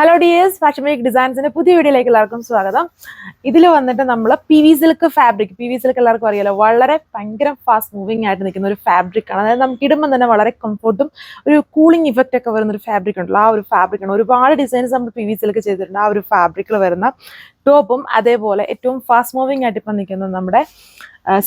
Hello dears, fashion week ഡിസൈൻസിന്റെ പുതിയ വീഡിയോയിലേക്ക് എല്ലാവർക്കും സ്വാഗതം. ഇതിൽ വന്നിട്ട് നമ്മൾ പി വി സിൽക്ക് എല്ലാവർക്കും അറിയാലോ, വളരെ ഭയങ്കര ഫാസ്റ്റ് മൂവിങ് ആയിട്ട് നിൽക്കുന്ന ഒരു ഫാബ്രിക് ആണ്. അതായത് നമുക്ക് ഇടുമ്പോൾ തന്നെ വളരെ കംഫർട്ടും ഒരു കൂളിംഗ് ഇഫക്റ്റ് ഒക്കെ വരുന്ന ഒരു ഫാബ്രിക് ഉണ്ടല്ലോ, ആ ഒരു ഫാബ്രിക് ആണ്. ഒരുപാട് ഡിസൈൻസ് നമ്മൾ പി വി സിൽക്ക് ചെയ്തിട്ടുണ്ട്. ആ ഒരു ഫാബ്രിക്കിൽ വരുന്ന ടോപ്പും അതേപോലെ ഏറ്റവും ഫാസ്റ്റ് മൂവിങ് ആയിട്ട് ഇപ്പം നിൽക്കുന്നത് നമ്മുടെ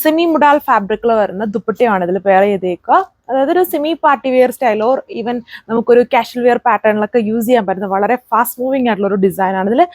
സെമി മുഡാൽ ഫാബ്രിക്കിൽ വരുന്ന ദുപ്പട്ടയാണ് ഇതിൽ പെയർ ചെയ്തേക്കുക. അതായത് ഒരു semi party wear style or even നമുക്കൊരു കാഷ്വൽ വെയർ പാറ്റേണിലൊക്കെ യൂസ് ചെയ്യാൻ പറ്റുന്ന വളരെ ഫാസ്റ്റ് മൂവിങ് ആയിട്ടുള്ള ഒരു ഡിസൈനാണ്.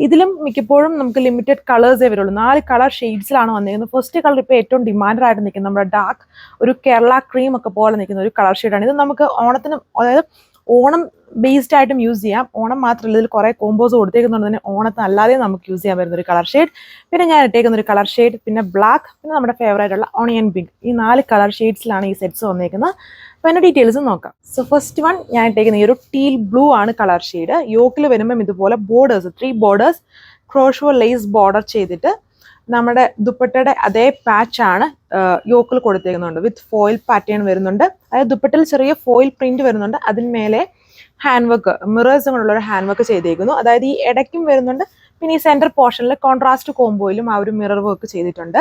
ഇതിലും മിക്കപ്പോഴും നമുക്ക് ലിമിറ്റഡ് കളേഴ്സേ വരുള്ളൂ. 4 കളർ ഷെയ്ഡ്സിലാണ് വന്നിരിക്കുന്നത്. ഫസ്റ്റ് കളർ ഇപ്പോൾ ഏറ്റവും ഡിമാൻഡ് ആയിട്ട് നിൽക്കുന്നത് നമ്മുടെ ഡാർക്ക് ഒരു കേരള ക്രീം ഒക്കെ പോലെ നിൽക്കുന്ന ഒരു കളർ ഷെയ്ഡാണ്. ഇത് നമുക്ക് ഓണത്തിന്, അതായത് ഓണം ബേസ്ഡ് ആയിട്ടും യൂസ് ചെയ്യാം. ഓണം മാത്രമല്ല, ഇതിൽ കുറേ കോമ്പോസ് കൊടുത്തേക്കുന്നുണ്ട് തന്നെ ഓണത്തിന് അല്ലാതെ നമുക്ക് യൂസ് ചെയ്യാൻ പറ്റുന്ന ഒരു കളർ ഷെയ്ഡ്. പിന്നെ ഞാൻ ഇട്ടേക്കുന്ന ഒരു കളർ ഷെയ്ഡ്, പിന്നെ ബ്ലാക്ക്, പിന്നെ നമ്മുടെ ഫേവറേറ്റ് ഉള്ള ഓണിയൻ പിങ്ക്. ഈ 4 കളർ ഷെയ്ഡ്സിലാണ് ഈ സെറ്റ്സ് വന്നേക്കുന്നത്. അപ്പോൾ അതിൻ്റെ ഡീറ്റെയിൽസ് നോക്കാം. സോ ഫസ്റ്റ് വൺ ഞാൻ ഇട്ടേക്കുന്ന ഈ ഒരു ടീൽ ബ്ലൂ ആണ് കളർ ഷെയ്ഡ്. യോക്കിൽ വരുമ്പം ഇതുപോലെ borders 3 borders crochet lace border ചെയ്തിട്ട് നമ്മുടെ ദുപ്പട്ടയുടെ അതേ പാച്ചാണ് യോക്കിൽ കൊടുത്തേക്കുന്നുണ്ട്. വിത്ത് ഫോയിൽ പാറ്റേൺ വരുന്നുണ്ട്. അതായത് ദുപ്പട്ടയിൽ ചെറിയ ഫോയിൽ പ്രിന്റ് വരുന്നുണ്ട്. അതിന്മേലെ ഹാൻഡ് വർക്ക്, മിറേഴ്സും കൊണ്ടുള്ള ഒരു ഹാൻഡ് വർക്ക് ചെയ്തേക്കുന്നു. അതായത് ഈ ഇടയ്ക്കും വരുന്നുണ്ട്. പിന്നെ ഈ സെന്റർ പോർഷനിൽ കോൺട്രാസ്റ്റ് കോംബോയിലും ആ ഒരു മിറർ വർക്ക് ചെയ്തിട്ടുണ്ട്.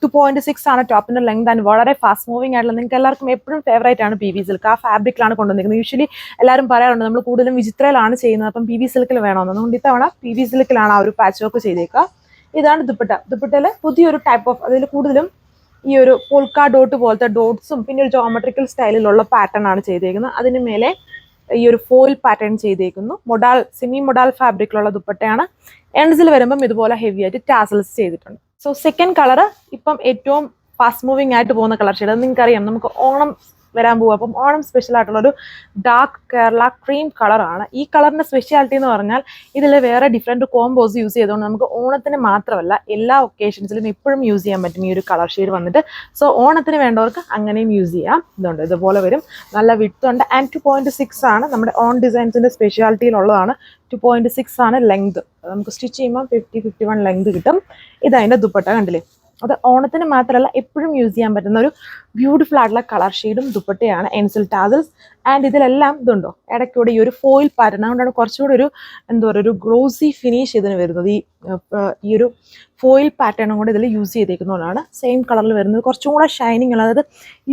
2.6 ആണ് ടോപ്പിന്റെ ലെങ്ത്. ആൻഡ് വളരെ ഫാസ്റ്റ് മൂവിങ് ആയിട്ടുള്ള, നിങ്ങൾക്ക് എല്ലാവർക്കും എപ്പോഴും ഫേവറേറ്റ് ആണ് പി വി സിൽക്ക്. ആ ഫാബ്രിക്കിലാണ് കൊണ്ടുവന്നിരിക്കുന്നത്. യൂഷ്വലി എല്ലാവരും പറയാറുണ്ട് നമ്മൾ കൂടുതലും വിചിത്രയിലാണ് ചെയ്യുന്നത്, അപ്പം പി വി സിൽക്കിൽ വേണമെന്ന്. അതുകൊണ്ട് ഇത്തവണ പി വി സിൽക്കിലാണ് ആ ഒരു പാച്ച് വർക്ക് ചെയ്തേക്കുക. ഇതാണ് ദുപ്പട്ട. ദുപ്പട്ടയിൽ പുതിയൊരു ടൈപ്പ് ഓഫ്, അതിൽ കൂടുതലും ഈ ഒരു പോൾക്ക ഡോട്ട് പോലത്തെ ഡോട്ട്സും പിന്നെ ഒരു ജോമെട്രിക്കൽ സ്റ്റൈലിലുള്ള പാറ്റേൺ ആണ് ചെയ്തേക്കുന്നത്. അതിന് മേലെ ഈ ഒരു ഫോയിൽ പാറ്റേൺ ചെയ്തേക്കുന്നു. സെമി മൊഡാൽ ഫാബ്രിക്കിലുള്ള ദുപ്പട്ടയാണ്. എൻഡ്സിൽ വരുമ്പം ഇതുപോലെ ഹെവി ആയിട്ട് ടാസൽസ് ചെയ്തിട്ടുണ്ട്. സോ സെക്കൻഡ് കളർ ഇപ്പം ഏറ്റവും ഫാസ്റ്റ് മൂവിങ് ആയിട്ട് പോകുന്ന കളർ ഷെയ്ഡ്. അത് നിങ്ങൾക്കറിയാം, നമുക്ക് ഓണം വരാൻ പോകും. അപ്പം ഓണം സ്പെഷ്യൽ ആയിട്ടുള്ളൊരു ഡാർക്ക് കേരള ക്രീം കളറാണ്. ഈ കളറിന്റെ സ്പെഷ്യാലിറ്റി എന്ന് പറഞ്ഞാൽ ഇതിൽ വേറെ ഡിഫറെൻറ്റ് കോംബോസ് യൂസ് ചെയ്തുകൊണ്ട് നമുക്ക് ഓണത്തിന് മാത്രമല്ല എല്ലാ ഒക്കേഷൻസിലും എപ്പോഴും യൂസ് ചെയ്യാൻ പറ്റും ഈ ഒരു കളർ ഷെയ്ഡ് വന്നിട്ട്. സോ ഓണത്തിന് വേണ്ടവർക്ക് അങ്ങനെയും യൂസ് ചെയ്യാം. ഇതുണ്ട്, ഇതുപോലെ വരും. നല്ല വിഡ്ത്ത് ഉണ്ട്. ആൻഡ് 2.6 ആണ് നമ്മുടെ ഓൺ ഡിസൈൻസിന്റെ സ്പെഷ്യാലിറ്റിയിലുള്ളതാണ്. 2.6 ആണ് ലെങ്ത്. നമുക്ക് സ്റ്റിച്ച് ചെയ്യുമ്പോൾ 50-51 ലെങ്ത് കിട്ടും. ഇതതിൻ്റെ ദുപ്പട്ട കണ്ടില്ലേ. അത് ഓണത്തിന് മാത്രമല്ല എപ്പോഴും യൂസ് ചെയ്യാൻ പറ്റുന്ന ഒരു ബ്യൂട്ടിഫുൾ ആയിട്ടുള്ള കളർ ഷെയ്ഡും ദുപ്പട്ടയാണ്. എൻസിൽ ടാസൽസ് ആൻഡ് ഇതെല്ലാം ഇതുണ്ടോ ഇടയ്ക്കൂടെ ഈ ഒരു ഫോയിൽ പാറ്റേൺ. അതുകൊണ്ടാണ് കുറച്ചുകൂടി ഒരു എന്താ പറയുക, ഒരു ഗ്ലോസി ഫിനിഷ് ഇതിന് വരുന്നത്. ഈ ഒരു ഫോയിൽ പാറ്റേണും കൂടെ ഇതിൽ യൂസ് ചെയ്തേക്കുന്നതുകൊണ്ടാണ് സെയിം കളറിൽ വരുന്നത്. കുറച്ചും കൂടെ ഷൈനിങ് ആണ്. അതായത്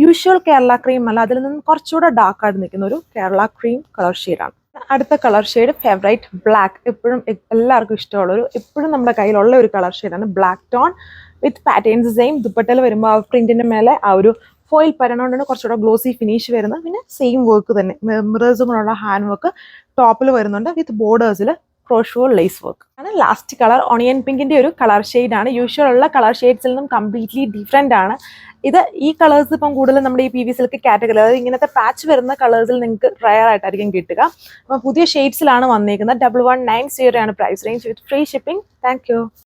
യൂഷ്വൽ കേരള ക്രീം അല്ല, അതിൽ നിന്നും കുറച്ചുകൂടെ ഡാർക്കായിട്ട് നിൽക്കുന്ന ഒരു കേരള ക്രീം കളർ ഷെയ്ഡാണ്. അടുത്ത കളർ ഷെയ്ഡ് ഫേവറേറ്റ് ബ്ലാക്ക്. എപ്പോഴും എല്ലാവർക്കും ഇഷ്ടമുള്ളൊരു, എപ്പോഴും നമ്മുടെ കയ്യിലുള്ള ഒരു കളർ ഷെയ്ഡാണ് black tone with patterns. Same ദുപ്പട്ടയിൽ വരുമ്പോൾ ആ പ്രിന്റിന്റെ മേലെ ആ ഒരു ഫോയിൽ പാറ്റേൺ കൊണ്ടാണ് കുറച്ചുകൂടെ ഗ്ലോസി ഫിനിഷ് വരുന്നത്. പിന്നെ സെയിം വർക്ക് തന്നെ, മിറേഴ്സും കൊണ്ടുള്ള ഹാൻഡ് വർക്ക് ടോപ്പിൽ വരുന്നുണ്ട് വിത്ത് ബോർഡേഴ്സിൽ ക്രോഷോ ലേസ് വർക്ക് ആണ്. ലാസ്റ്റ് കളർ ഓണിയൻ പിങ്കിന്റെ ഒരു കളർ ഷെയ്ഡാണ്. യൂഷ്വൽ ഉള്ള കളർ ഷെയ്ഡ്സിൽ നിന്നും കംപ്ലീറ്റ്ലി ഡിഫറെൻ്റ് ആണ്. ഈ കളേഴ്സ് ഇപ്പം കൂടുതലും നമ്മുടെ ഈ പി വി സിൽക്ക് കാറ്റഗറി, അതായത് ഇങ്ങനത്തെ പാച്ച് വരുന്ന കളേഴ്സിൽ നിങ്ങൾക്ക് റയർ ആയിട്ടായിരിക്കും കിട്ടുക. അപ്പോൾ പുതിയ ഷെയ്ഡ്സിലാണ് വന്നിരിക്കുന്നത്. 1190 ആണ് price range with free shipping. Thank U.